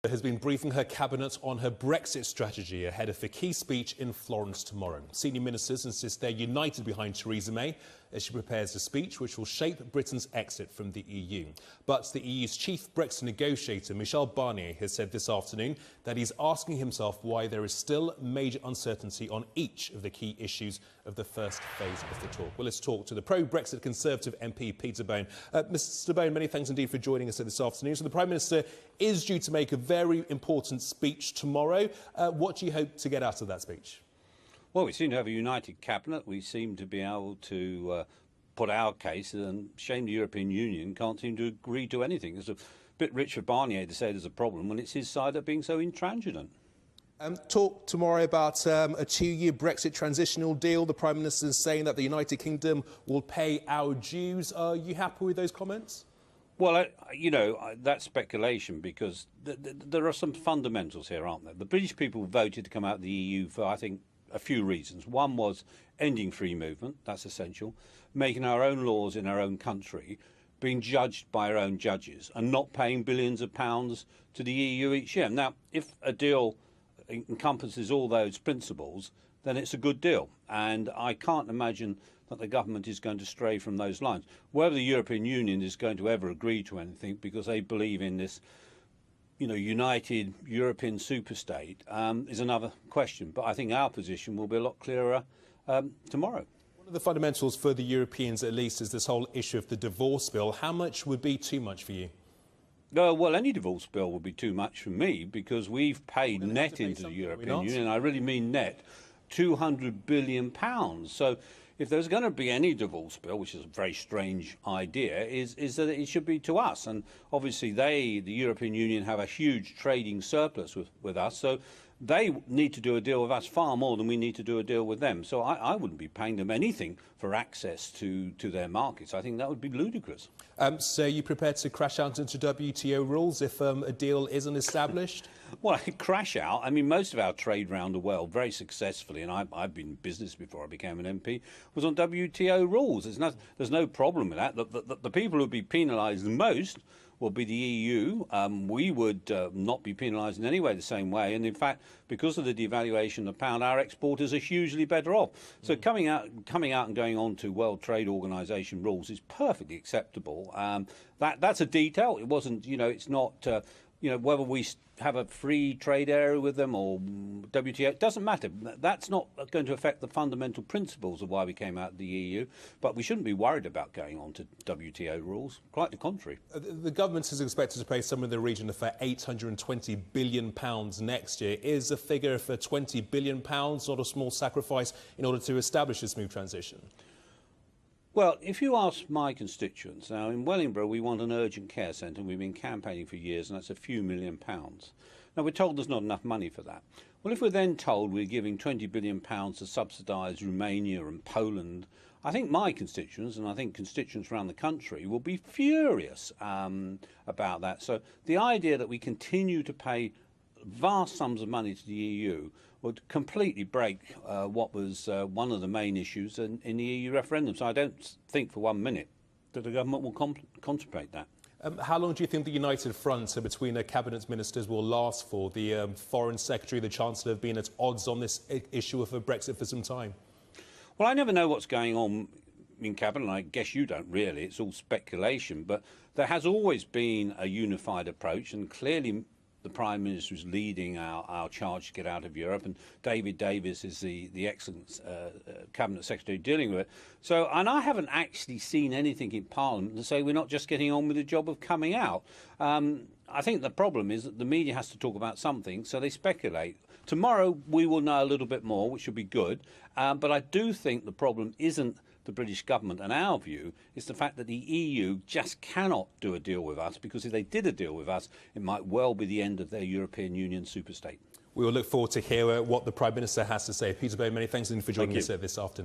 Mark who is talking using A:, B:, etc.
A: Has been briefing her cabinet on her Brexit strategy ahead of a key speech in Florence tomorrow. Senior ministers insist they're united behind Theresa May as she prepares a speech which will shape Britain's exit from the EU. But the EU's chief Brexit negotiator, Michel Barnier, has said this afternoon that he's asking himself why there is still major uncertainty on each of the key issues of the first phase of the talk. Well, let's talk to the pro-Brexit Conservative MP, Peter Bone. Mr Bone, many thanks indeed for joining us this afternoon. So the Prime Minister is due to make a very important speech tomorrow. What do you hope to get out of that speech?
B: Well, we seem to have a united cabinet. We seem to be able to put our case, and shame the European Union can't seem to agree to anything. It's a bit rich for Barnier to say there's a problem when it's his side that being so intransigent.
A: Talk tomorrow about a 2-year Brexit transitional deal. The Prime Minister is saying that the United Kingdom will pay our dues. Are you happy with those comments?
B: Well, you know, that's speculation because there are some fundamentals here, aren't there? The British people voted to come out of the EU for, I think, a few reasons. One was ending free movement, that's essential, making our own laws in our own country, being judged by our own judges and not paying billions of pounds to the EU each year. Now, if a deal encompasses all those principles, then it's a good deal. And I can't imagine that the government is going to stray from those lines. Whether the European Union is going to ever agree to anything because they believe in this, you know, united European superstate is another question. But I think our position will be a lot clearer tomorrow.
A: One of the fundamentals for the Europeans, at least, is this whole issue of the divorce bill. How much would be too much for you?
B: Well, any divorce bill would be too much for me because we've paid net into the European Union, and I really mean net, £200 billion. So if there's going to be any divorce bill, which is a very strange idea, is that it should be to us. And obviously the European Union, have a huge trading surplus with us. So they need to do a deal with us far more than we need to do a deal with them. So I wouldn't be paying them anything for access to their markets. I think that would be ludicrous.
A: So you prepared to crash out into WTO rules if a deal isn't established?
B: Well, crash out. I mean, most of our trade around the world very successfully, and I've been in business before I became an MP, was on WTO rules. There's no problem with that. The people who would be penalised the most will be the EU. We would not be penalised in any way the same way. And in fact, because of the devaluation of the pound, our exporters are hugely better off. So coming out and going on to World Trade Organization rules is perfectly acceptable. That's a detail. It wasn't, you know, it's not, you know, whether we have a free trade area with them or WTO, it doesn't matter. That's not going to affect the fundamental principles of why we came out of the EU. But we shouldn't be worried about going on to WTO rules. Quite the contrary.
A: The government is expected to pay somewhere in the region of £820 billion next year. Is a figure for £20 billion not a small sacrifice in order to establish a smooth transition?
B: Well, if you ask my constituents, now in Wellingborough we want an urgent care centre and we've been campaigning for years and that's a few £1 million. Now we're told there's not enough money for that. Well, if we're then told we're giving £20 billion to subsidise Romania and Poland, I think my constituents and I think constituents around the country will be furious about that. So the idea that we continue to pay vast sums of money to the EU would completely break what was one of the main issues in the EU referendum. So I don't think for 1 minute that the government will contemplate that.
A: How long do you think the united front between the cabinet ministers will last for? The Foreign Secretary, the Chancellor have been at odds on this issue of Brexit for some time.
B: Well, I never know what's going on in cabinet. I guess you don't really. It's all speculation. But there has always been a unified approach, and clearly the Prime Minister is leading our charge to get out of Europe, and David Davis is the excellent Cabinet Secretary dealing with it. So, and I haven't actually seen anything in Parliament to say we're not just getting on with the job of coming out. I think the problem is that the media has to talk about something, so they speculate. Tomorrow we will know a little bit more, which will be good, but I do think the problem isn't the British government, and our view is the fact that the EU just cannot do a deal with us, because if they did a deal with us, it might well be the end of their European Union superstate.
A: We will look forward to hear what the Prime Minister has to say. Peter Bone, many thanks for joining us this afternoon.